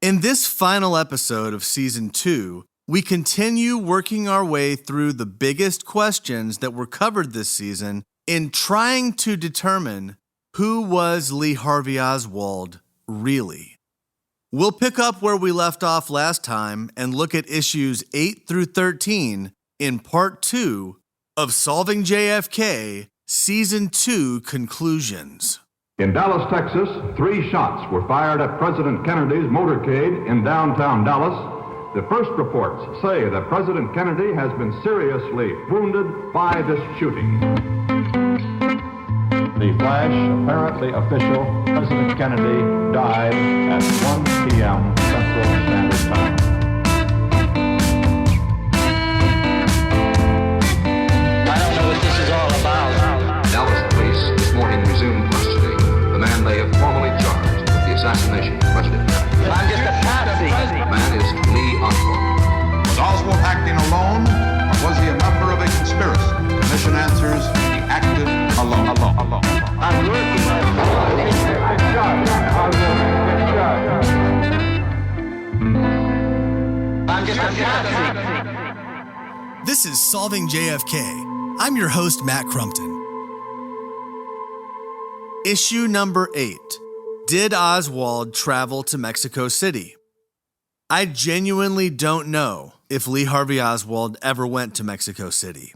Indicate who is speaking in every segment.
Speaker 1: In this final episode of Season 2, we continue working our way through the biggest questions that were covered this season in trying to determine who was Lee Harvey Oswald really. We'll pick up where we left off last time and look at issues 8 through 13 in Part 2 of Solving JFK Season 2 Conclusions.
Speaker 2: In Dallas, Texas, 3 shots were fired at President Kennedy's motorcade in downtown Dallas. The first reports say that President Kennedy has been seriously wounded by this shooting. The flash, apparently official, President Kennedy died at 1 p.m. Central Standard Time.
Speaker 3: I don't know what this is all about.
Speaker 4: Dallas police this morning resumed questioning the man they have formally charged with the assassination of President Kennedy.
Speaker 3: I'm just a patsy.
Speaker 4: The man is Lee Oswald.
Speaker 5: Was Oswald acting alone, or was he a member of a conspiracy? Commission answers, he acted alone.
Speaker 3: I'm working on I'm just a patsy.
Speaker 1: This is Solving JFK. I'm your host, Matt Crumpton. Issue number 8. Did Oswald travel to Mexico City? I genuinely don't know if Lee Harvey Oswald ever went to Mexico City.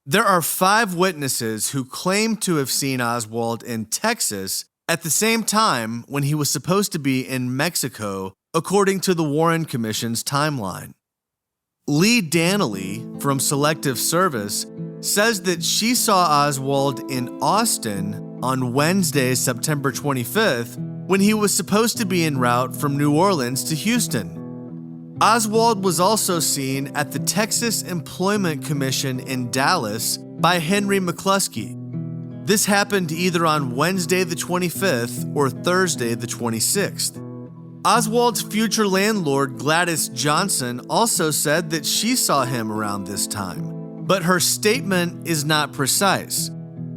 Speaker 1: There are 5 witnesses who claim to have seen Oswald in Texas at the same time when he was supposed to be in Mexico, according to the Warren Commission's timeline. Lee Dannelly from Selective Service says that she saw Oswald in Austin on Wednesday, September 25th, when he was supposed to be en route from New Orleans to Houston. Oswald was also seen at the Texas Employment Commission in Dallas by Henry McCluskey. This happened either on Wednesday the 25th or Thursday the 26th. Oswald's future landlord Gladys Johnson also said that she saw him around this time, but her statement is not precise.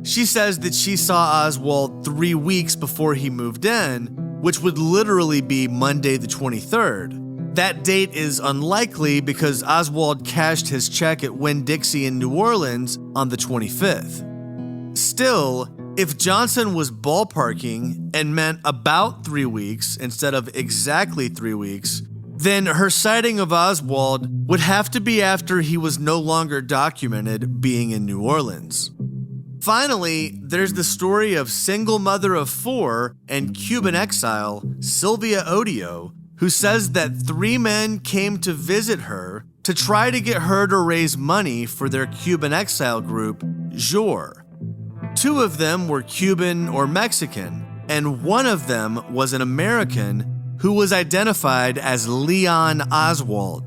Speaker 1: She says that she saw Oswald 3 weeks before he moved in, which would literally be Monday the 23rd. That date is unlikely because Oswald cashed his check at Winn-Dixie in New Orleans on the 25th. Still, if Johnson was ballparking and meant about 3 weeks instead of exactly 3 weeks, then her sighting of Oswald would have to be after he was no longer documented being in New Orleans. Finally, there's the story of single mother of 4 and Cuban exile Sylvia Odio, who says that 3 men came to visit her to try to get her to raise money for their Cuban exile group, JOR. 2 of them were Cuban or Mexican, and 1 of them was an American who was identified as Leon Oswald.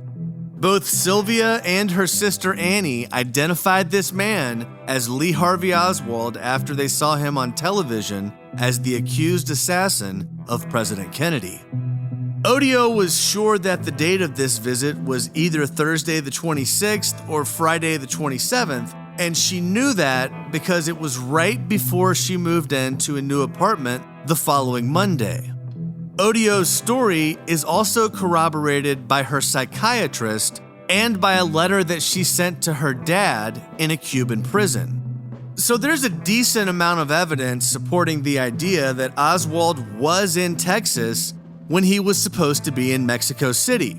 Speaker 1: Both Sylvia and her sister Annie identified this man as Lee Harvey Oswald after they saw him on television as the accused assassin of President Kennedy. Odio was sure that the date of this visit was either Thursday the 26th or Friday the 27th, and she knew that because it was right before she moved into a new apartment the following Monday. Odio's story is also corroborated by her psychiatrist and by a letter that she sent to her dad in a Cuban prison. So there's a decent amount of evidence supporting the idea that Oswald was in Texas when he was supposed to be in Mexico City.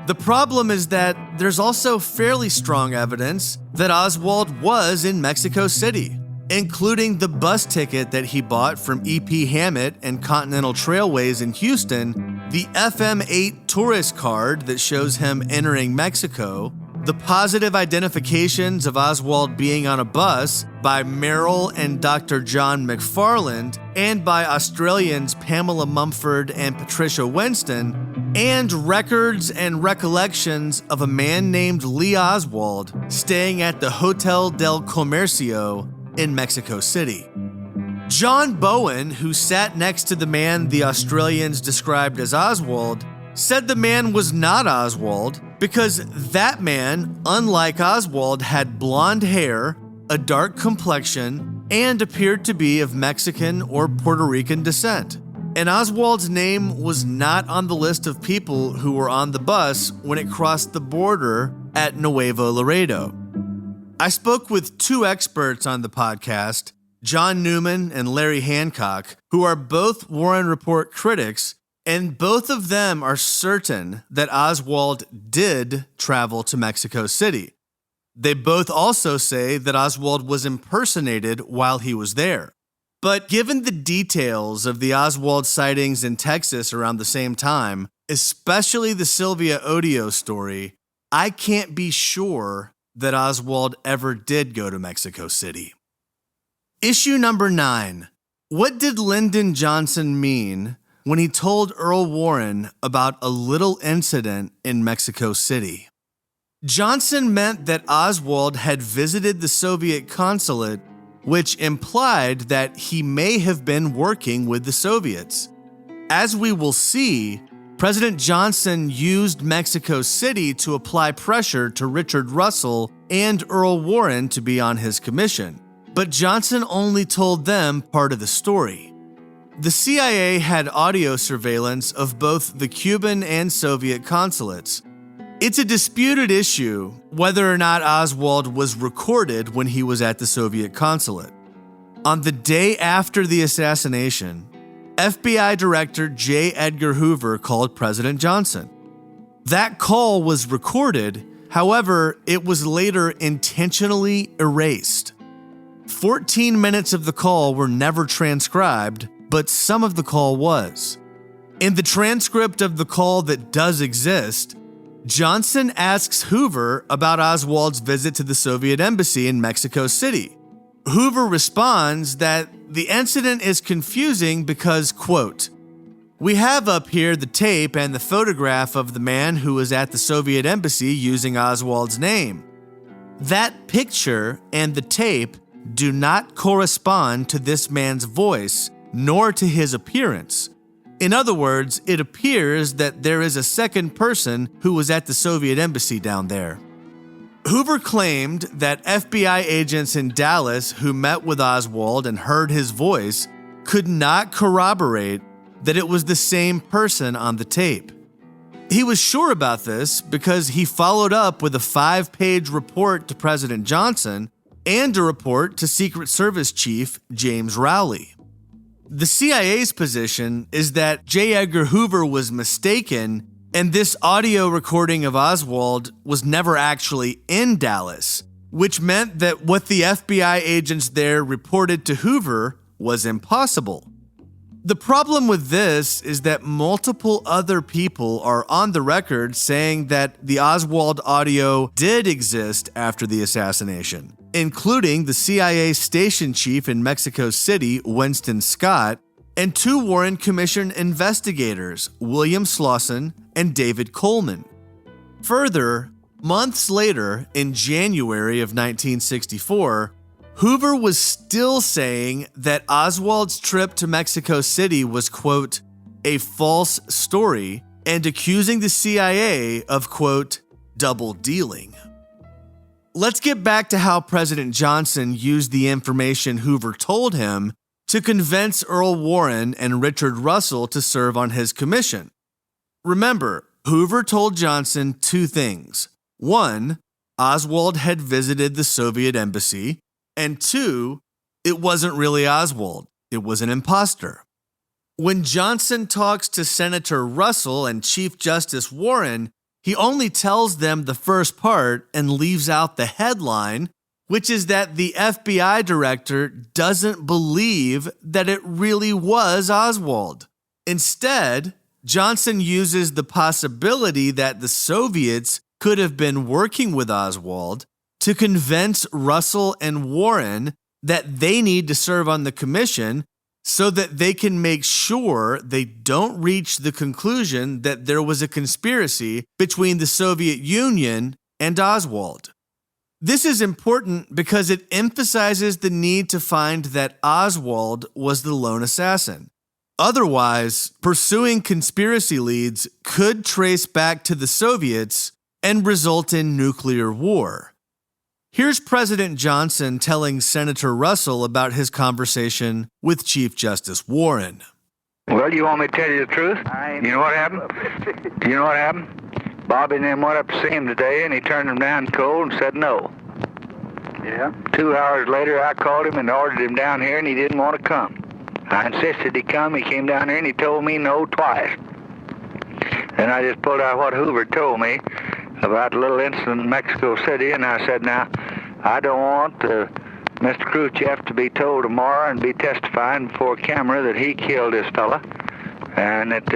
Speaker 1: The problem is that there's also fairly strong evidence that Oswald was in Mexico City, including the bus ticket that he bought from E.P. Hammett and Continental Trailways in Houston, the FM8 tourist card that shows him entering Mexico, the positive identifications of Oswald being on a bus by Merrill and Dr. John McFarland, and by Australians Pamela Mumford and Patricia Winston, and records and recollections of a man named Lee Oswald staying at the Hotel del Comercio in Mexico City. John Bowen, who sat next to the man the Australians described as Oswald, said the man was not Oswald because that man, unlike Oswald, had blonde hair, a dark complexion, and appeared to be of Mexican or Puerto Rican descent. and Oswald's name was not on the list of people who were on the bus when it crossed the border at Nuevo Laredo. I spoke with two experts on the podcast, John Newman and Larry Hancock, who are both Warren Report critics, and both of them are certain that Oswald did travel to Mexico City. They both also say that Oswald was impersonated while he was there. But given the details of the Oswald sightings in Texas around the same time, especially the Sylvia Odio story, I can't be sure that Oswald ever did go to Mexico City. Issue number 9. What did Lyndon Johnson mean when he told Earl Warren about a little incident in Mexico City? Johnson meant that Oswald had visited the Soviet consulate, which implied that he may have been working with the Soviets. As we will see, President Johnson used Mexico City to apply pressure to Richard Russell and Earl Warren to be on his commission, but Johnson only told them part of the story. The CIA had audio surveillance of both the Cuban and Soviet consulates. It's a disputed issue whether or not Oswald was recorded when he was at the Soviet consulate. On the day after the assassination, FBI Director J. Edgar Hoover called President Johnson. That call was recorded, however, it was later intentionally erased. 14 minutes of the call were never transcribed, but some of the call was. In the transcript of the call that does exist, Johnson asks Hoover about Oswald's visit to the Soviet embassy in Mexico City. Hoover responds that the incident is confusing because, quote, "We have up here the tape and the photograph of the man who was at the Soviet embassy using Oswald's name. That picture and the tape do not correspond to this man's voice nor to his appearance. In other words, it appears that there is a second person who was at the Soviet embassy down there." Hoover claimed that FBI agents in Dallas who met with Oswald and heard his voice could not corroborate that it was the same person on the tape. He was sure about this because he followed up with a 5-page report to President Johnson and a report to Secret Service Chief James Rowley. The CIA's position is that J. Edgar Hoover was mistaken, and this audio recording of Oswald was never actually in Dallas, which meant that what the FBI agents there reported to Hoover was impossible. The problem with this is that multiple other people are on the record saying that the Oswald audio did exist after the assassination, including the CIA station chief in Mexico City, Winston Scott, and 2 Warren Commission investigators, William Slauson and David Coleman. Further, months later, in January of 1964, Hoover was still saying that Oswald's trip to Mexico City was, quote, "a false story," and accusing the CIA of, quote, "double dealing." Let's get back to how President Johnson used the information Hoover told him to convince Earl Warren and Richard Russell to serve on his commission. Remember, Hoover told Johnson 2 things. 1, Oswald had visited the Soviet embassy, and 2, it wasn't really Oswald, it was an imposter. When Johnson talks to Senator Russell and Chief Justice Warren, he only tells them the first part and leaves out the headline, which is that the FBI director doesn't believe that it really was Oswald. Instead, Johnson uses the possibility that the Soviets could have been working with Oswald to convince Russell and Warren that they need to serve on the commission so that they can make sure they don't reach the conclusion that there was a conspiracy between the Soviet Union and Oswald. This is important because it emphasizes the need to find that Oswald was the lone assassin. Otherwise, pursuing conspiracy leads could trace back to the Soviets and result in nuclear war. Here's President Johnson telling Senator Russell about his conversation with Chief Justice Warren.
Speaker 6: Well, you want me to tell you the truth? You know what happened? Do you know what happened? Bobby and them went up to see him today, and he turned them down cold and said no.
Speaker 7: Yeah?
Speaker 6: 2 hours later, I called him and ordered him down here, and he didn't want to come. I insisted he come. He came down here, and he told me no twice. And I just pulled out what Hoover told me about the little incident in Mexico City, and I said, now, I don't want Mr. Khrushchev to be told tomorrow and be testifying before camera that he killed this fella and that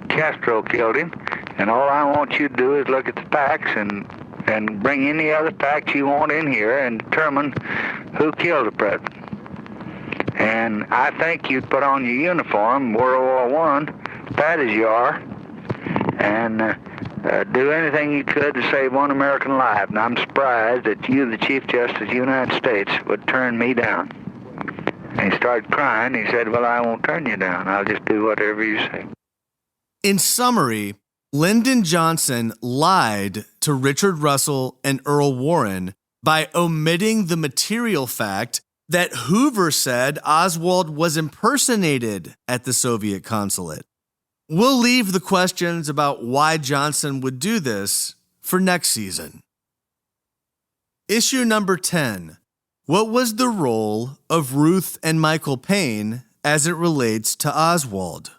Speaker 6: Castro killed him. And all I want you to do is look at the facts and bring any other facts you want in here and determine who killed the president. And I think you'd put on your uniform, World War I, fat as you are, and do anything you could to save one American life. And I'm surprised that you, the Chief Justice of the United States, would turn me down. And he started crying. He said, well, I won't turn you down. I'll just do whatever you say.
Speaker 1: In summary, Lyndon Johnson lied to Richard Russell and Earl Warren by omitting the material fact that Hoover said Oswald was impersonated at the Soviet consulate. We'll leave the questions about why Johnson would do this for next season. Issue number 10. What was the role of Ruth and Michael Paine as it relates to Oswald?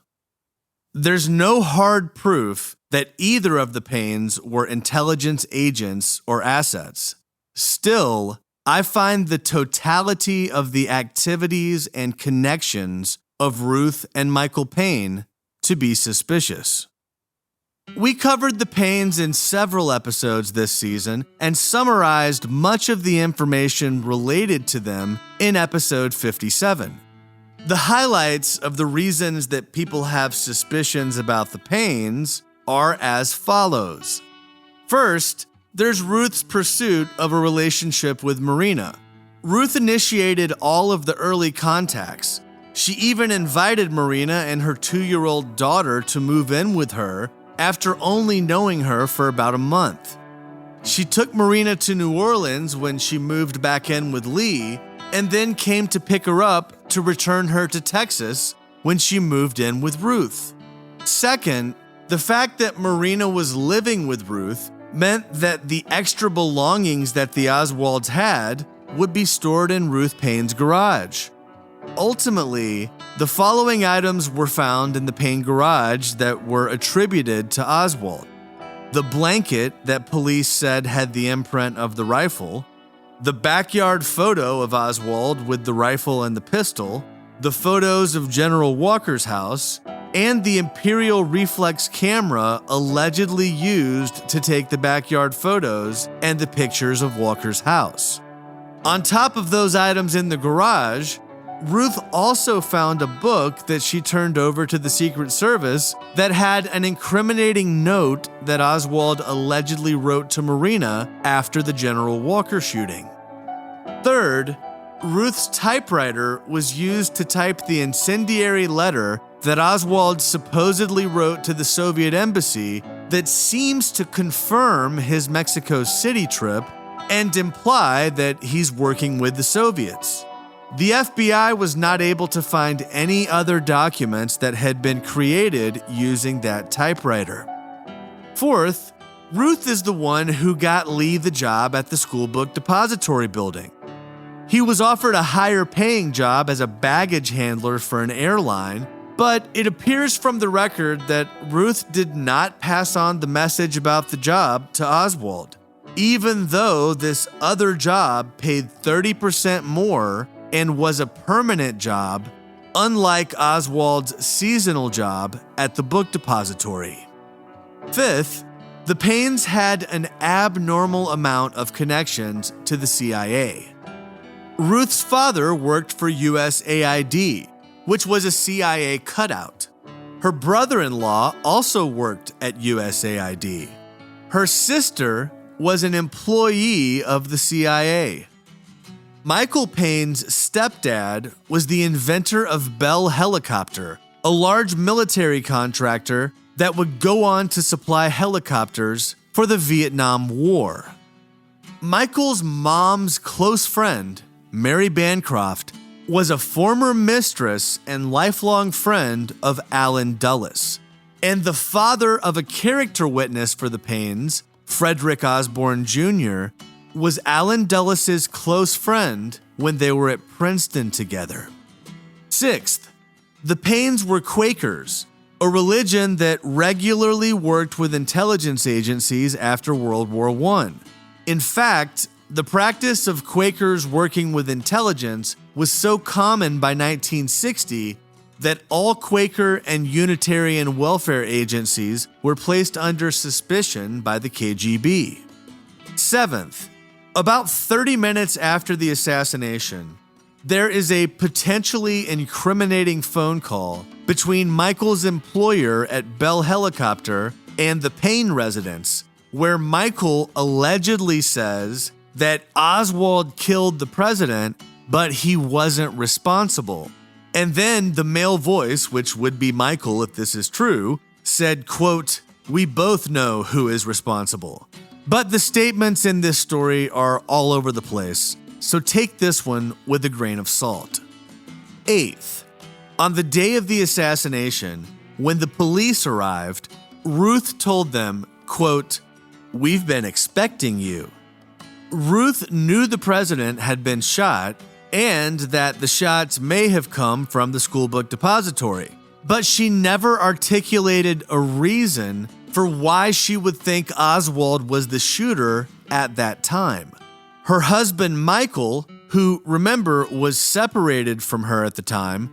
Speaker 1: There's no hard proof that either of the Paines were intelligence agents or assets. Still, I find the totality of the activities and connections of Ruth and Michael Paine to be suspicious. We covered the Paines in several episodes this season and summarized much of the information related to them in episode 57. The highlights of the reasons that people have suspicions about the Paines are as follows. First, there's Ruth's pursuit of a relationship with Marina. Ruth initiated all of the early contacts. She even invited Marina and her 2-year-old daughter to move in with her after only knowing her for about a month. She took Marina to New Orleans when she moved back in with Lee, and then came to pick her up to return her to Texas when she moved in with Ruth. Second, the fact that Marina was living with Ruth meant that the extra belongings that the Oswalds had would be stored in Ruth Paine's garage. Ultimately, the following items were found in the Paine garage that were attributed to Oswald: the blanket that police said had the imprint of the rifle, the backyard photo of Oswald with the rifle and the pistol, the photos of General Walker's house, and the Imperial reflex camera allegedly used to take the backyard photos and the pictures of Walker's house. On top of those items in the garage, Ruth also found a book that she turned over to the Secret Service that had an incriminating note that Oswald allegedly wrote to Marina after the General Walker shooting. Third, Ruth's typewriter was used to type the incendiary letter that Oswald supposedly wrote to the Soviet embassy that seems to confirm his Mexico City trip and imply that he's working with the Soviets. The FBI was not able to find any other documents that had been created using that typewriter. Fourth, Ruth is the one who got Lee the job at the school book depository building. He was offered a higher paying job as a baggage handler for an airline, but it appears from the record that Ruth did not pass on the message about the job to Oswald, even though this other job paid 30% more and was a permanent job, unlike Oswald's seasonal job at the book depository. Fifth, the Paines had an abnormal amount of connections to the CIA. Ruth's father worked for USAID, which was a CIA cutout. Her brother-in-law also worked at USAID. Her sister was an employee of the CIA. Michael Paine's stepdad was the inventor of Bell Helicopter, a large military contractor that would go on to supply helicopters for the Vietnam War. Michael's mom's close friend, Mary Bancroft, was a former mistress and lifelong friend of Allen Dulles, and the father of a character witness for the Paines, Frederick Osborne Jr., was Allen Dulles' close friend when they were at Princeton together. Sixth, the Paines were Quakers, a religion that regularly worked with intelligence agencies after World War I. In fact, the practice of Quakers working with intelligence was so common by 1960 that all Quaker and Unitarian welfare agencies were placed under suspicion by the KGB. Seventh, about 30 minutes after the assassination, there is a potentially incriminating phone call between Michael's employer at Bell Helicopter and the Paine residence, where Michael allegedly says that Oswald killed the president, but he wasn't responsible. And then the male voice, which would be Michael if this is true, said, quote, "We both know who is responsible." But the statements in this story are all over the place, so take this one with a grain of salt. Eighth, on the day of the assassination, when the police arrived, Ruth told them, quote, "We've been expecting you." Ruth knew the president had been shot and that the shots may have come from the schoolbook depository, but she never articulated a reason for why she would think Oswald was the shooter at that time. Her husband, Michael, who, remember, was separated from her at the time,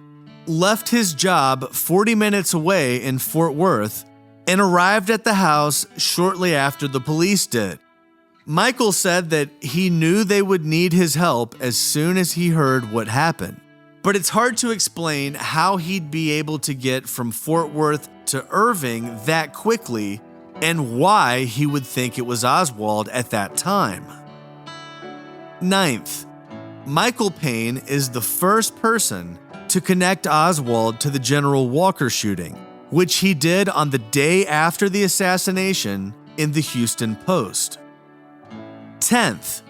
Speaker 1: left his job 40 minutes away in Fort Worth and arrived at the house shortly after the police did. Michael said that he knew they would need his help as soon as he heard what happened, but it's hard to explain how he'd be able to get from Fort Worth to Irving that quickly and why he would think it was Oswald at that time. Ninth, Michael Paine is the first person to connect Oswald to the General Walker shooting, which he did on the day after the assassination in the Houston Post. 10th,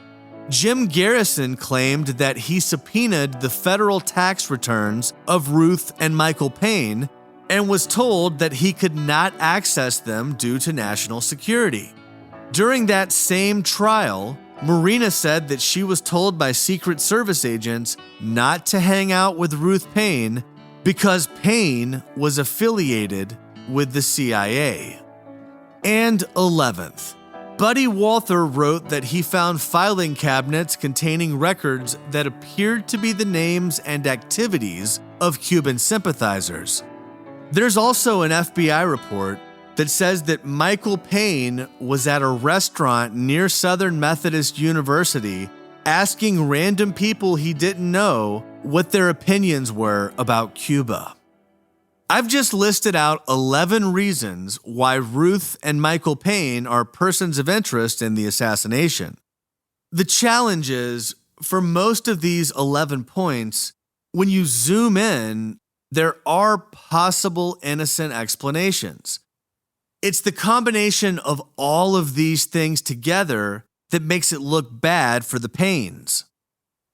Speaker 1: Jim Garrison claimed that he subpoenaed the federal tax returns of Ruth and Michael Paine and was told that he could not access them due to national security. During that same trial, Marina said that she was told by Secret Service agents not to hang out with Ruth Paine because Paine was affiliated with the CIA. And 11th, Buddy Walther wrote that he found filing cabinets containing records that appeared to be the names and activities of Cuban sympathizers. There's also an FBI report that says that Michael Paine was at a restaurant near Southern Methodist University asking random people he didn't know what their opinions were about Cuba. I've just listed out 11 reasons why Ruth and Michael Paine are persons of interest in the assassination. The challenge is, for most of these 11 points, when you zoom in, there are possible innocent explanations. It's the combination of all of these things together that makes it look bad for the Paines.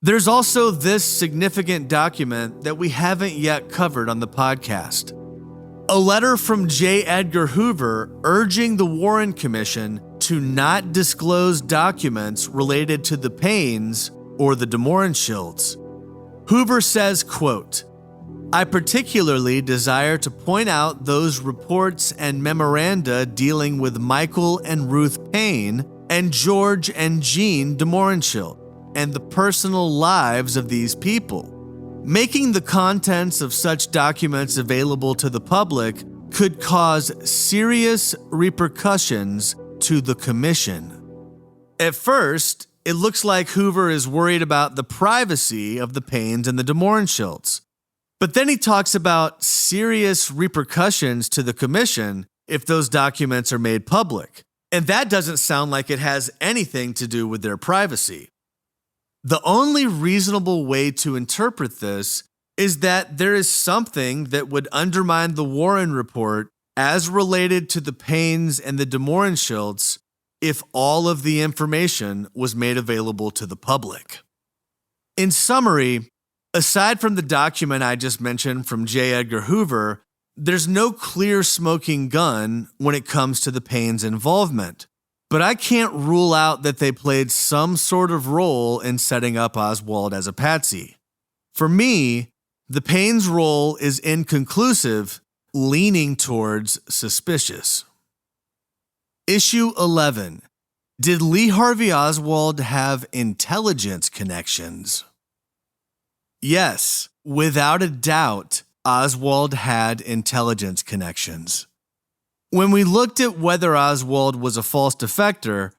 Speaker 1: There's also this significant document that we haven't yet covered on the podcast. A letter from J. Edgar Hoover urging the Warren Commission to not disclose documents related to the Paines or the Mohrenschildts. Hoover says, quote, "I particularly desire to point out those reports and memoranda dealing with Michael and Ruth Paine and George and Jean de Mohrenschildt and the personal lives of these people. Making the contents of such documents available to the public could cause serious repercussions to the Commission." At first, it looks like Hoover is worried about the privacy of the Paines and the de Mohrenschildts. But then he talks about serious repercussions to the Commission if those documents are made public. And that doesn't sound like it has anything to do with their privacy. The only reasonable way to interpret this is that there is something that would undermine the Warren report as related to the Paines and the de Mohrenschildts if all of the information was made available to the public. In summary, Aside from the document I just mentioned from J. Edgar Hoover, there's no clear smoking gun when it comes to the Paines' involvement. But I can't rule out that they played some sort of role in setting up Oswald as a patsy. For me, the Paines' role is inconclusive, leaning towards suspicious. Issue 11. Did Lee Harvey Oswald have intelligence connections? Yes, without a doubt, Oswald had intelligence connections. When we looked at whether Oswald was a false defector,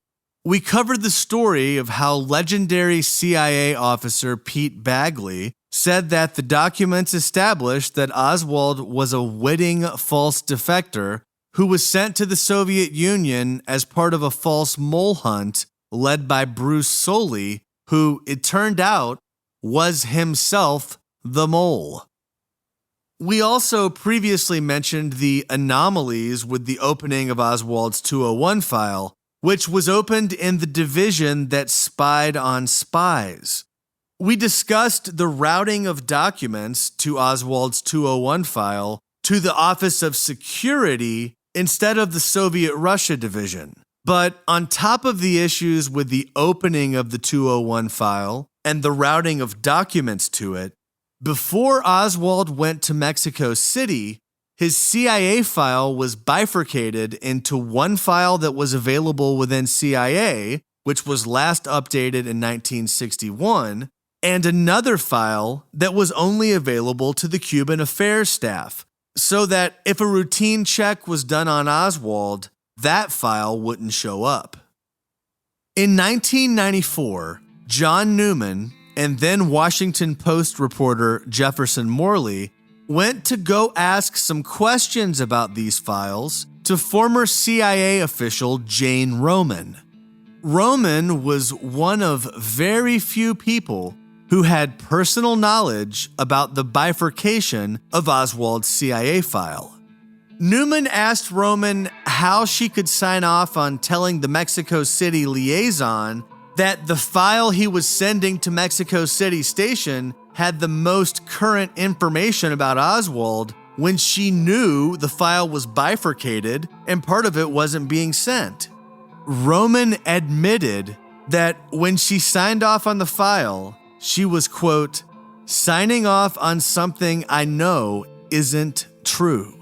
Speaker 1: we covered the story of how legendary CIA officer Pete Bagley said that the documents established that Oswald was a witting false defector who was sent to the Soviet Union as part of a false mole hunt led by Bruce Soley, who, it turned out, was himself the mole. We also previously mentioned the anomalies with the opening of Oswald's 201 file, which was opened in the division that spied on spies. We discussed the routing of documents to Oswald's 201 file to the Office of Security instead of the Soviet Russia division. But on top of the issues with the opening of the 201 file and the routing of documents to it, before Oswald went to Mexico City, his CIA file was bifurcated into one file that was available within CIA, which was last updated in 1961, and another file that was only available to the Cuban affairs staff, so that if a routine check was done on Oswald, that file wouldn't show up. In 1994, John Newman and then Washington Post reporter Jefferson Morley went to go ask some questions about these files to former CIA official Jane Roman. Roman was one of very few people who had personal knowledge about the bifurcation of Oswald's CIA file. Newman asked Roman how she could sign off on telling the Mexico City liaison that the file he was sending to Mexico City Station had the most current information about Oswald when she knew the file was bifurcated and part of it wasn't being sent. Roman admitted that when she signed off on the file, she was, quote, signing off on something I know isn't true.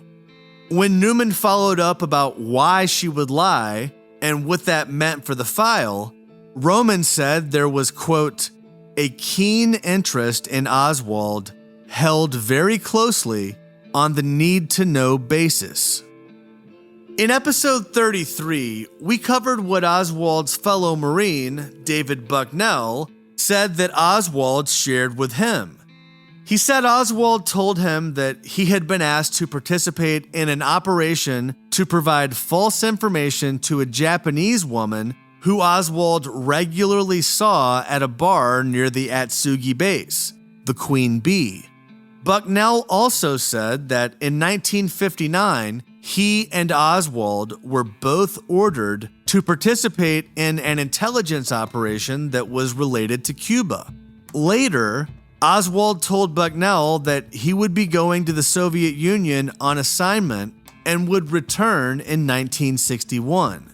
Speaker 1: When Newman followed up about why she would lie and what that meant for the file, Roman said there was, quote, a keen interest in Oswald held very closely on the need-to-know basis. In episode 33, we covered what Oswald's fellow Marine, David Bucknell, said that Oswald shared with him. He said Oswald told him that he had been asked to participate in an operation to provide false information to a Japanese woman who Oswald regularly saw at a bar near the Atsugi base, the Queen Bee. Bucknell also said that in 1959, he and Oswald were both ordered to participate in an intelligence operation that was related to Cuba. Later, Oswald told Bucknell that he would be going to the Soviet Union on assignment and would return in 1961.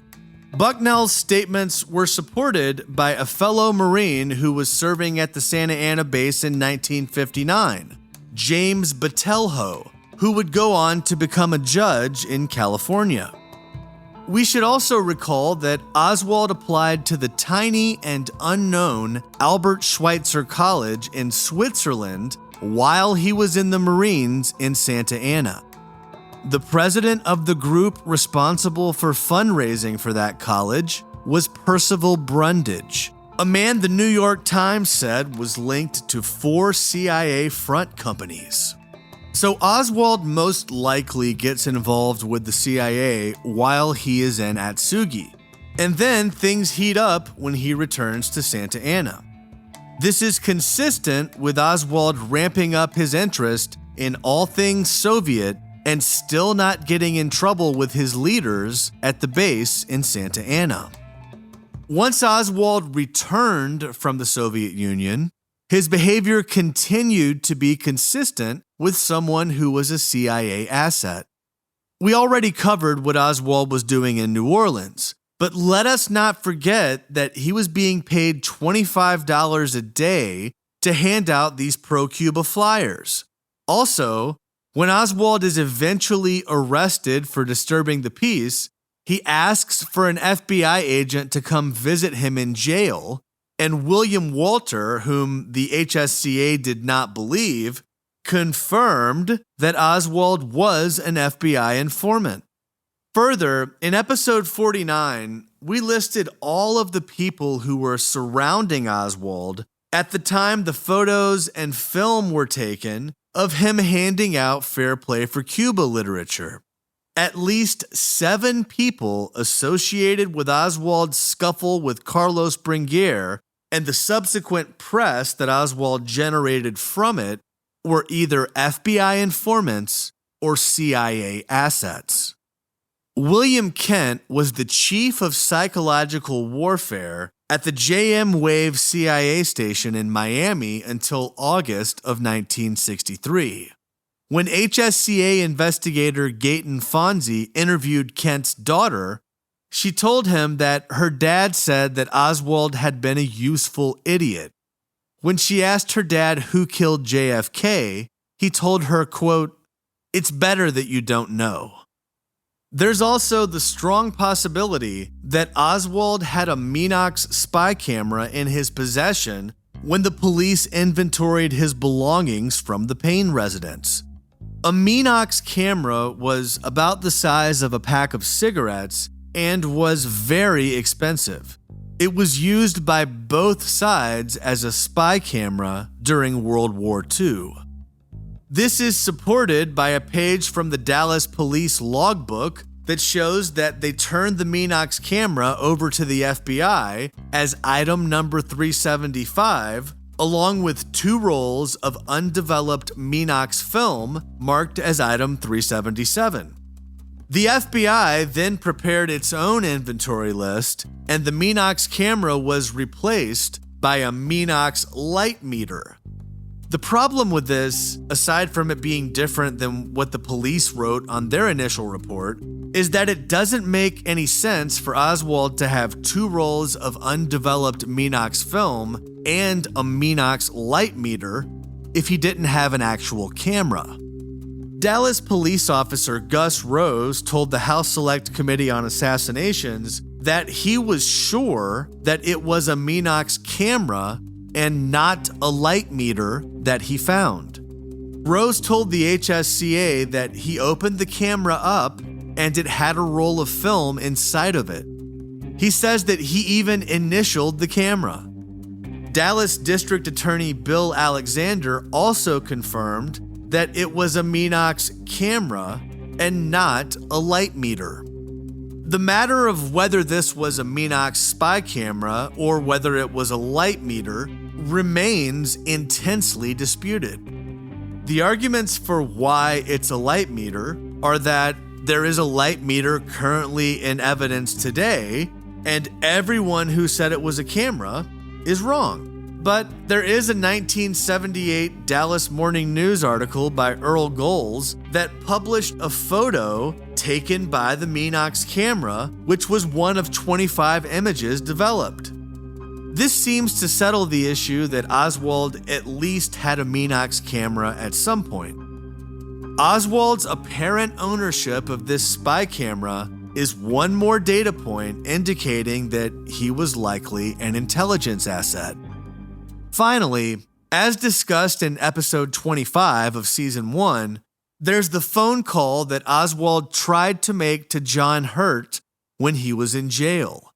Speaker 1: Bucknell's statements were supported by a fellow Marine who was serving at the Santa Ana base in 1959, James Batelho, who would go on to become a judge in California. We should also recall that Oswald applied to the tiny and unknown Albert Schweitzer College in Switzerland while he was in the Marines in Santa Ana. The president of the group responsible for fundraising for that college was Percival Brundage, a man the New York Times said was linked to 4 CIA front companies. So Oswald most likely gets involved with the CIA while he is in Atsugi, and then things heat up when he returns to Santa Ana. This is consistent with Oswald ramping up his interest in all things Soviet and still not getting in trouble with his leaders at the base in Santa Ana. Once Oswald returned from the Soviet Union, his behavior continued to be consistent with someone who was a CIA asset. We already covered what Oswald was doing in New Orleans, but let us not forget that he was being paid $25 a day to hand out these pro-Cuba flyers. Also, when Oswald is eventually arrested for disturbing the peace, he asks for an FBI agent to come visit him in jail, and William Walter, whom the HSCA did not believe, confirmed that Oswald was an FBI informant. Further, in episode 49, we listed all of the people who were surrounding Oswald at the time the photos and film were taken of him handing out Fair Play for Cuba literature. At least 7 people associated with Oswald's scuffle with Carlos Bringuier and the subsequent press that Oswald generated from it were either FBI informants or CIA assets. William Kent was the chief of psychological warfare at the JM Wave CIA station in Miami until August of 1963. When HSCA investigator Gayton Fonzie interviewed Kent's daughter, she told him that her dad said that Oswald had been a useful idiot. When she asked her dad who killed JFK, he told her, quote, "It's better that you don't know." There's also the strong possibility that Oswald had a Minox spy camera in his possession when the police inventoried his belongings from the Paine residence. A Minox camera was about the size of a pack of cigarettes and was very expensive. It was used by both sides as a spy camera during World War II. This is supported by a page from the Dallas Police logbook that shows that they turned the Minox camera over to the FBI as item number 375, along with 2 rolls of undeveloped Minox film marked as item 377. The FBI then prepared its own inventory list, and the Minox camera was replaced by a Minox light meter. The problem with this, aside from it being different than what the police wrote on their initial report, is that it doesn't make any sense for Oswald to have 2 rolls of undeveloped Minox film and a Minox light meter if he didn't have an actual camera. Dallas police officer Gus Rose told the House Select Committee on Assassinations that he was sure that it was a Minox camera and not a light meter that he found. Rose told the HSCA that he opened the camera up and it had a roll of film inside of it. He says that he even initialed the camera. Dallas District Attorney Bill Alexander also confirmed that it was a Minox camera and not a light meter. The matter of whether this was a Minox spy camera or whether it was a light meter remains intensely disputed. The arguments for why it's a light meter are that there is a light meter currently in evidence today, and everyone who said it was a camera is wrong. But there is a 1978 Dallas Morning News article by Earl Goles that published a photo taken by the Minox camera, which was one of 25 images developed. This seems to settle the issue that Oswald at least had a Minox camera at some point. Oswald's apparent ownership of this spy camera is one more data point indicating that he was likely an intelligence asset. Finally, as discussed in episode 25 of season 1, there's the phone call that Oswald tried to make to John Hurt when he was in jail.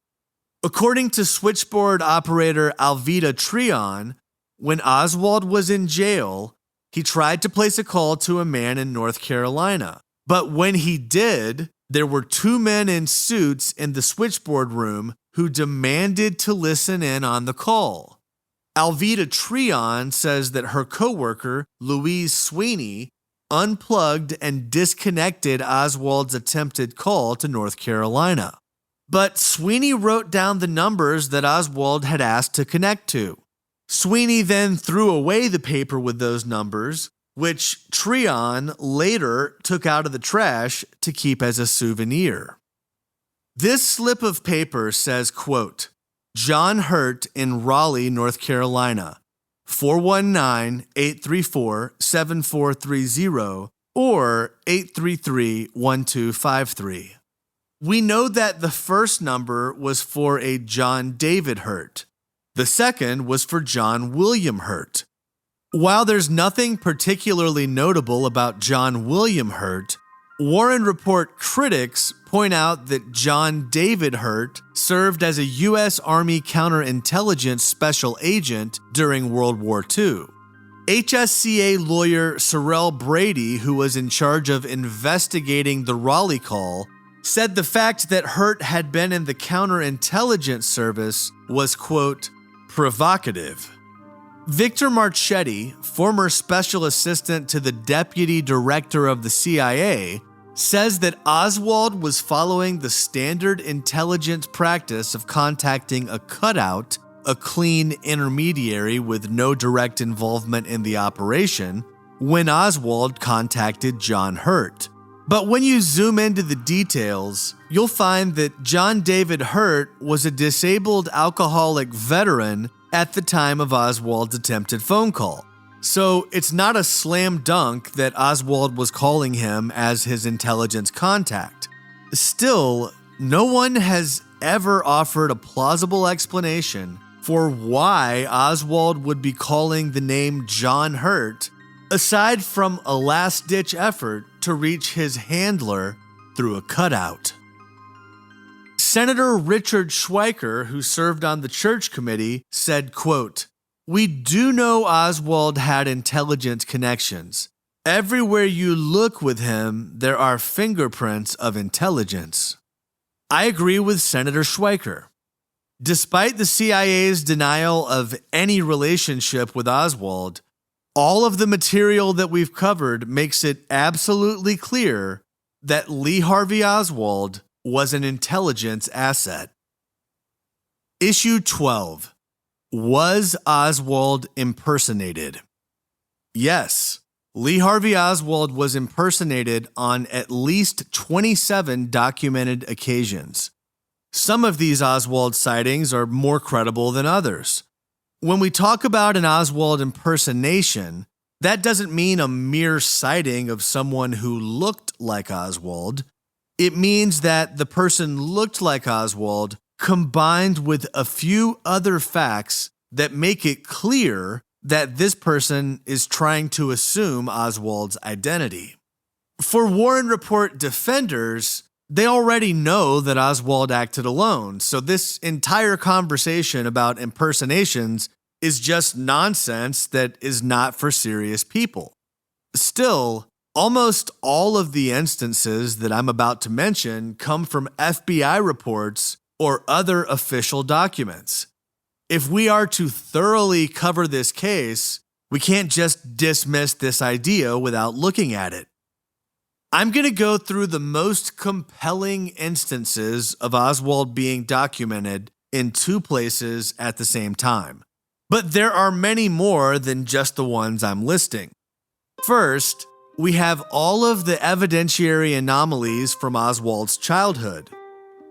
Speaker 1: According to switchboard operator Alveda Treon, when Oswald was in jail, he tried to place a call to a man in North Carolina. But when he did, there were 2 men in suits in the switchboard room who demanded to listen in on the call. Alveda Treon says that her coworker, Louise Sweeney, unplugged and disconnected Oswald's attempted call to North Carolina. But Sweeney wrote down the numbers that Oswald had asked to connect to. Sweeney then threw away the paper with those numbers, which Treon later took out of the trash to keep as a souvenir. This slip of paper says, quote, John Hurt in Raleigh, North Carolina, 419-834-7430 or 833-1253. We know that the first number was for a John David Hurt. The second was for John William Hurt. While there's nothing particularly notable about John William Hurt, Warren Report critics point out that John David Hurt served as a U.S. Army counterintelligence special agent during World War II. HSCA lawyer Sorrell Brady, who was in charge of investigating the Raleigh call, said the fact that Hurt had been in the counterintelligence service was, quote, provocative. Victor Marchetti, former special assistant to the deputy director of the CIA, says that Oswald was following the standard intelligence practice of contacting a cutout, a clean intermediary with no direct involvement in the operation, when Oswald contacted John Hurt. But when you zoom into the details, you'll find that John David Hurt was a disabled alcoholic veteran at the time of Oswald's attempted phone call. So it's not a slam dunk that Oswald was calling him as his intelligence contact. Still, no one has ever offered a plausible explanation for why Oswald would be calling the name John Hurt, aside from a last-ditch effort to reach his handler through a cutout. Senator Richard Schweiker, who served on the Church Committee, said, quote, we do know Oswald had intelligence connections. Everywhere you look with him, there are fingerprints of intelligence. I agree with Senator Schweiker. Despite the CIA's denial of any relationship with Oswald, all of the material that we've covered makes it absolutely clear that Lee Harvey Oswald was an intelligence asset. Issue 12. Was Oswald impersonated? Yes, Lee Harvey Oswald was impersonated on at least 27 documented occasions. Some of these Oswald sightings are more credible than others. When we talk about an Oswald impersonation, that doesn't mean a mere sighting of someone who looked like Oswald. It means that the person looked like Oswald combined with a few other facts that make it clear that this person is trying to assume Oswald's identity. For Warren Report defenders, they already know that Oswald acted alone, so this entire conversation about impersonations is just nonsense that is not for serious people. Still, almost all of the instances that I'm about to mention come from FBI reports or other official documents. If we are to thoroughly cover this case, we can't just dismiss this idea without looking at it. I'm going to go through the most compelling instances of Oswald being documented in two places at the same time. But there are many more than just the ones I'm listing. First, we have all of the evidentiary anomalies from Oswald's childhood.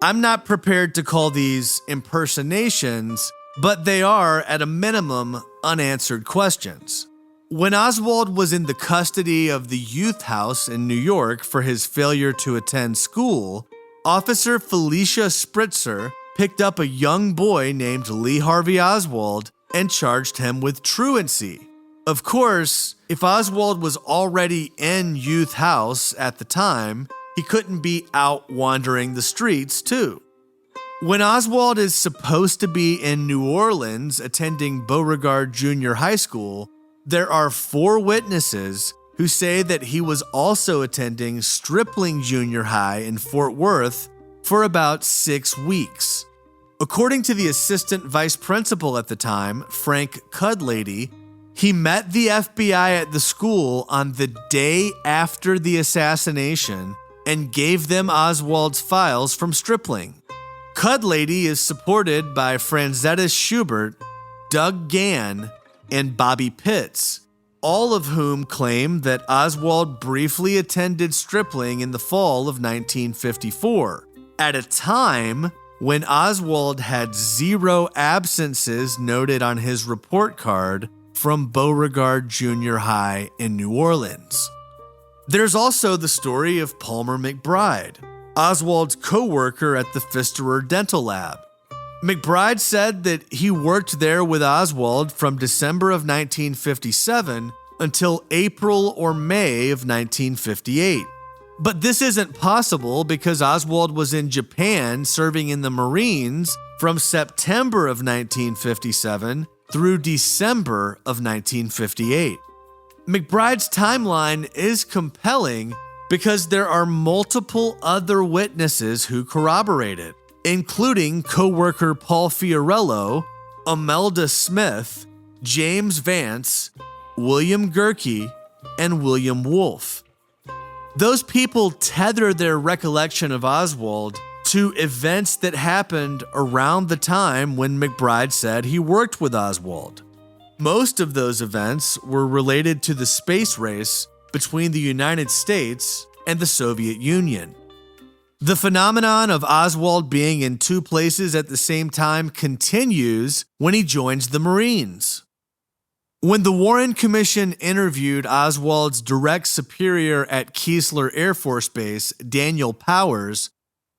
Speaker 1: I'm not prepared to call these impersonations, but they are, at a minimum, unanswered questions. When Oswald was in the custody of the youth house in New York for his failure to attend school, Officer Felicia Spritzer picked up a young boy named Lee Harvey Oswald and charged him with truancy. Of course, if Oswald was already in youth house at the time, he couldn't be out wandering the streets too. When Oswald is supposed to be in New Orleans attending Beauregard Junior High School, there are 4 witnesses who say that he was also attending Stripling Junior High in Fort Worth for about 6 weeks. According to the assistant vice principal at the time, Frank Cudlady, he met the FBI at the school on the day after the assassination and gave them Oswald's files from Stripling. Cudlady is supported by Franzettis Schubert, Doug Gann, and Bobby Pitts, all of whom claim that Oswald briefly attended Stripling in the fall of 1954, at a time when Oswald had 0 absences noted on his report card from Beauregard Junior High in New Orleans. There's also the story of Palmer McBride, Oswald's co-worker at the Pfisterer Dental Lab. McBride said that he worked there with Oswald from December of 1957 until April or May of 1958. But this isn't possible because Oswald was in Japan serving in the Marines from September of 1957 through December of 1958. McBride's timeline is compelling because there are multiple other witnesses who corroborate it, including co-worker Paul Fiorello, Imelda Smith, James Vance, William Gerke, and William Wolfe. Those people tether their recollection of Oswald to events that happened around the time when McBride said he worked with Oswald. Most of those events were related to the space race between the United States and the Soviet Union. The phenomenon of Oswald being in 2 places at the same time continues when he joins the Marines. When the Warren Commission interviewed Oswald's direct superior at Keesler Air Force Base, Daniel Powers,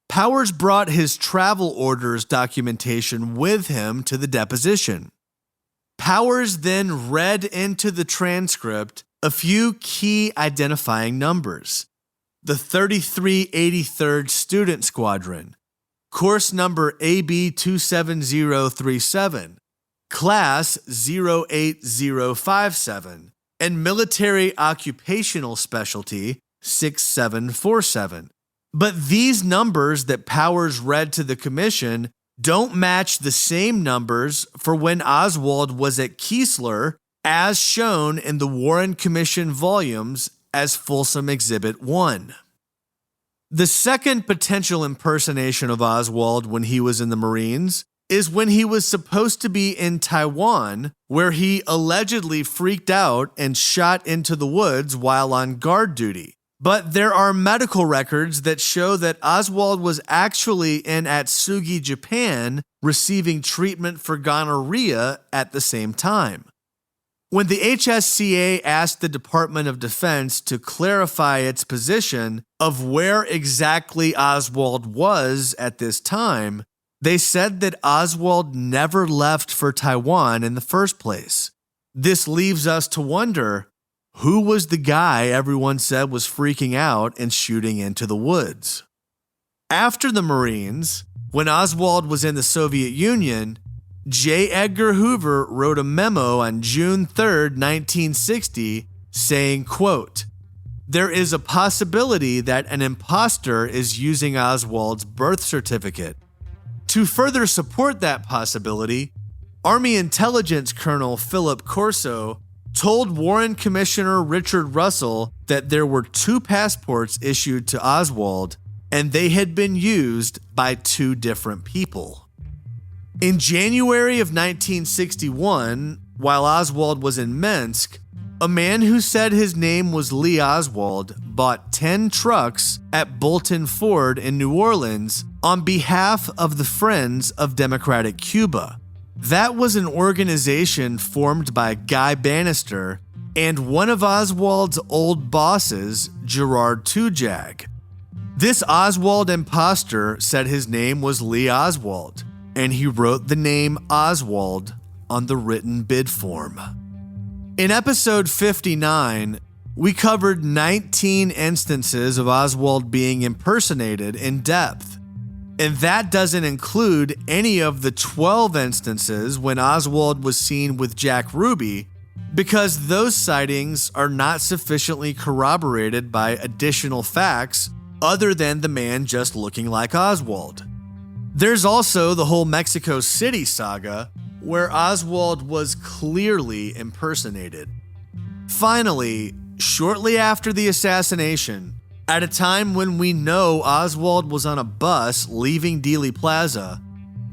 Speaker 1: Powers brought his travel orders documentation with him to the deposition. Powers then read into the transcript a few key identifying numbers. The 3383rd Student Squadron, course number AB27037, class 08057, and military occupational specialty 6747. But these numbers that Powers read to the commission don't match the same numbers for when Oswald was at Keesler, as shown in the Warren Commission volumes as Folsom Exhibit 1. The second potential impersonation of Oswald when he was in the Marines is when he was supposed to be in Taiwan, where he allegedly freaked out and shot into the woods while on guard duty. But there are medical records that show that Oswald was actually in Atsugi, Japan, receiving treatment for gonorrhea at the same time. When the HSCA asked the Department of Defense to clarify its position of where exactly Oswald was at this time, they said that Oswald never left for Taiwan in the first place. This leaves us to wonder, who was the guy everyone said was freaking out and shooting into the woods? After the Marines, when Oswald was in the Soviet Union, J. Edgar Hoover wrote a memo on June 3, 1960, saying, quote, "There is a possibility that an imposter is using Oswald's birth certificate. To further support that possibility, Army Intelligence Colonel Philip Corso told Warren Commissioner Richard Russell that there were 2 passports issued to Oswald, and they had been used by 2 different people." In January of 1961, while Oswald was in Minsk, a man who said his name was Lee Oswald bought 10 trucks at Bolton Ford in New Orleans on behalf of the Friends of Democratic Cuba. That was an organization formed by Guy Bannister and one of Oswald's old bosses, Gerard Tujag. This Oswald imposter said his name was Lee Oswald, and he wrote the name Oswald on the written bid form. In episode 59, we covered 19 instances of Oswald being impersonated in depth. And that doesn't include any of the 12 instances when Oswald was seen with Jack Ruby, because those sightings are not sufficiently corroborated by additional facts other than the man just looking like Oswald. There's also the whole Mexico City saga, where Oswald was clearly impersonated. Finally, shortly after the assassination, at a time when we know Oswald was on a bus leaving Dealey Plaza,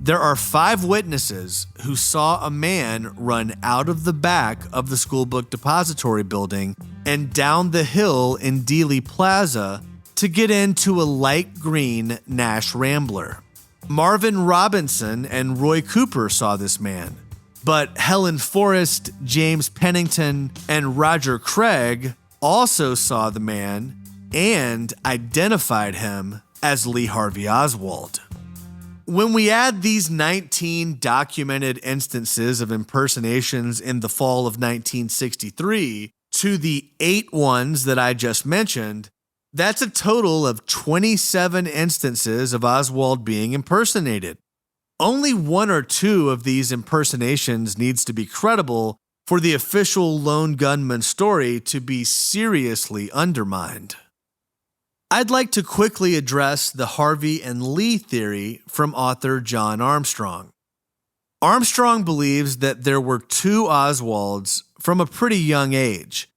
Speaker 1: There are 5 witnesses who saw a man run out of the back of the school book depository building and down the hill in Dealey Plaza to get into a light green Nash Rambler. Marvin Robinson and Roy Cooper saw this man, but Helen Forrest, James Pennington, and Roger Craig also saw the man and identified him as Lee Harvey Oswald. When we add these 19 documented instances of impersonations in the fall of 1963 to the 8 ones that I just mentioned, that's a total of 27 instances of Oswald being impersonated. Only 1 or 2 of these impersonations needs to be credible for the official lone gunman story to be seriously undermined. I'd like to quickly address the Harvey and Lee theory from author John Armstrong. Armstrong believes that there were 2 Oswalds from a pretty young age.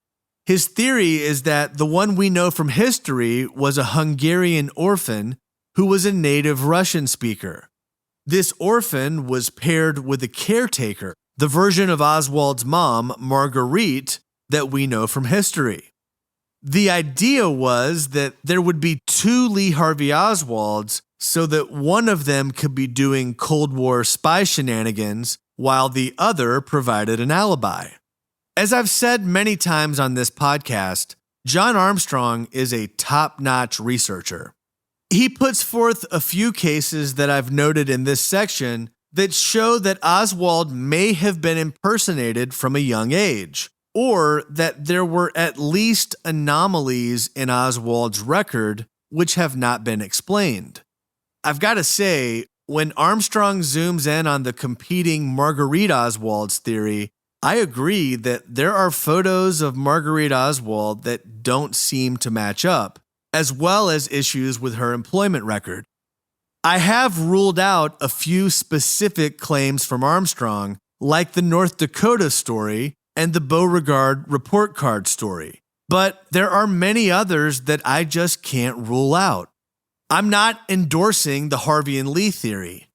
Speaker 1: His theory is that the one we know from history was a Hungarian orphan who was a native Russian speaker. This orphan was paired with a caretaker, the version of Oswald's mom, Marguerite, that we know from history. The idea was that there would be 2 Lee Harvey Oswalds so that one of them could be doing Cold War spy shenanigans while the other provided an alibi. As I've said many times on this podcast, John Armstrong is a top-notch researcher. He puts forth a few cases that I've noted in this section that show that Oswald may have been impersonated from a young age, or that there were at least anomalies in Oswald's record which have not been explained. I've got to say, when Armstrong zooms in on the competing Marguerite Oswald's theory, I agree that there are photos of Marguerite Oswald that don't seem to match up, as well as issues with her employment record. I have ruled out a few specific claims from Armstrong, like the North Dakota story and the Beauregard report card story, but there are many others that I just can't rule out. I'm not endorsing the Harvey and Lee theory.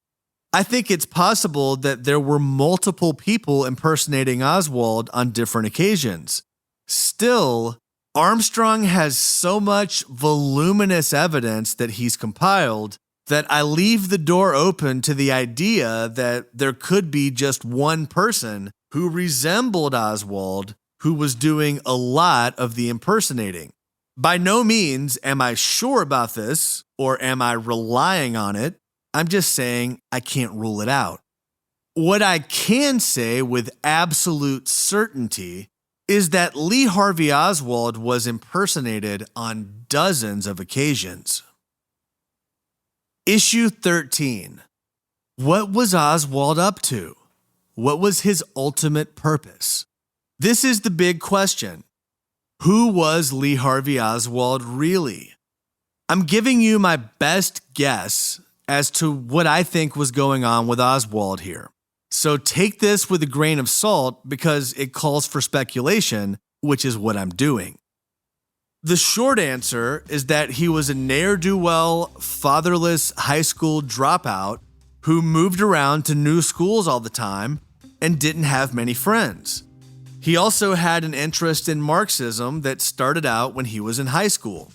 Speaker 1: I think it's possible that there were multiple people impersonating Oswald on different occasions. Still, Armstrong has so much voluminous evidence that he's compiled that I leave the door open to the idea that there could be just one person who resembled Oswald who was doing a lot of the impersonating. By no means am I sure about this, or am I relying on it. I'm just saying I can't rule it out. What I can say with absolute certainty is that Lee Harvey Oswald was impersonated on dozens of occasions. Issue 13. What was Oswald up to? What was his ultimate purpose? This is the big question. Who was Lee Harvey Oswald really? I'm giving you my best guess as to what I think was going on with Oswald here. So take this with a grain of salt because it calls for speculation, which is what I'm doing. The short answer is that he was a ne'er-do-well, fatherless high school dropout who moved around to new schools all the time and didn't have many friends. He also had an interest in Marxism that started out when he was in high school.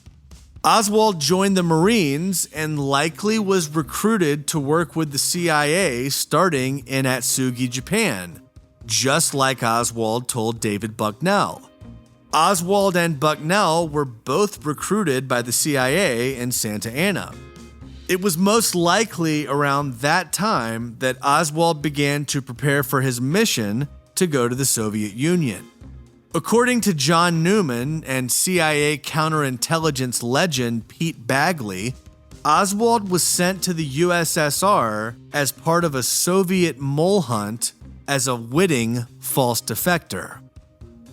Speaker 1: Oswald joined the Marines and likely was recruited to work with the CIA starting in Atsugi, Japan, just like Oswald told David Bucknell. Oswald and Bucknell were both recruited by the CIA in Santa Ana. It was most likely around that time that Oswald began to prepare for his mission to go to the Soviet Union. According to John Newman and CIA counterintelligence legend Pete Bagley, Oswald was sent to the USSR as part of a Soviet mole hunt as a witting false defector.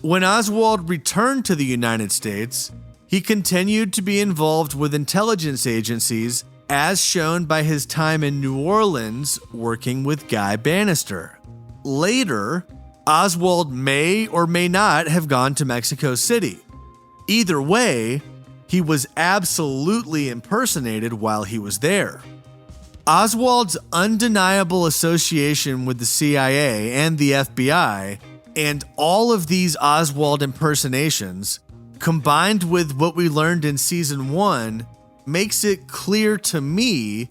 Speaker 1: When Oswald returned to the United States, he continued to be involved with intelligence agencies, as shown by his time in New Orleans working with Guy Bannister. Later, Oswald may or may not have gone to Mexico City. Either way, he was absolutely impersonated while he was there. Oswald's undeniable association with the CIA and the FBI, and all of these Oswald impersonations, combined with what we learned in season 1, makes it clear to me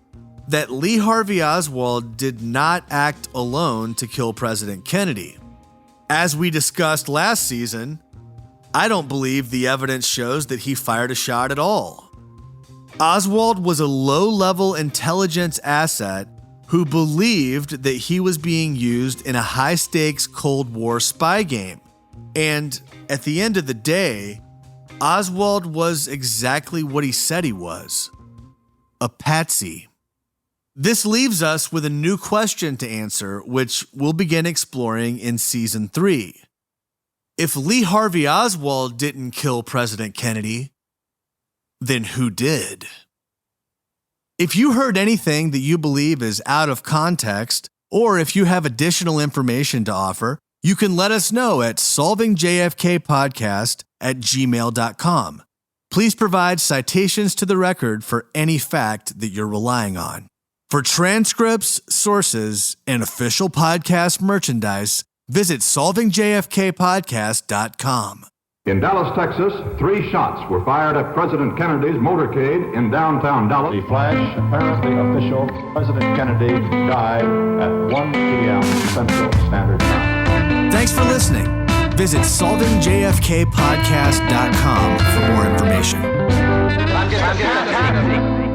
Speaker 1: that Lee Harvey Oswald did not act alone to kill President Kennedy. As we discussed last season, I don't believe the evidence shows that he fired a shot at all. Oswald was a low-level intelligence asset who believed that he was being used in a high-stakes Cold War spy game. And at the end of the day, Oswald was exactly what he said he was: a patsy. This leaves us with a new question to answer, which we'll begin exploring in Season 3. If Lee Harvey Oswald didn't kill President Kennedy, then who did? If you heard anything that you believe is out of context, or if you have additional information to offer, you can let us know at solvingjfkpodcast@gmail.com. Please provide citations to the record for any fact that you're relying on. For transcripts, sources, and official podcast merchandise, visit solvingjfkpodcast.com.
Speaker 2: In Dallas, Texas, 3 shots were fired at President Kennedy's motorcade in downtown Dallas.
Speaker 8: The flash, apparently official, President Kennedy died at 1 p.m. Central Standard Time.
Speaker 1: Thanks for listening. Visit solvingjfkpodcast.com for more information.
Speaker 3: I'm getting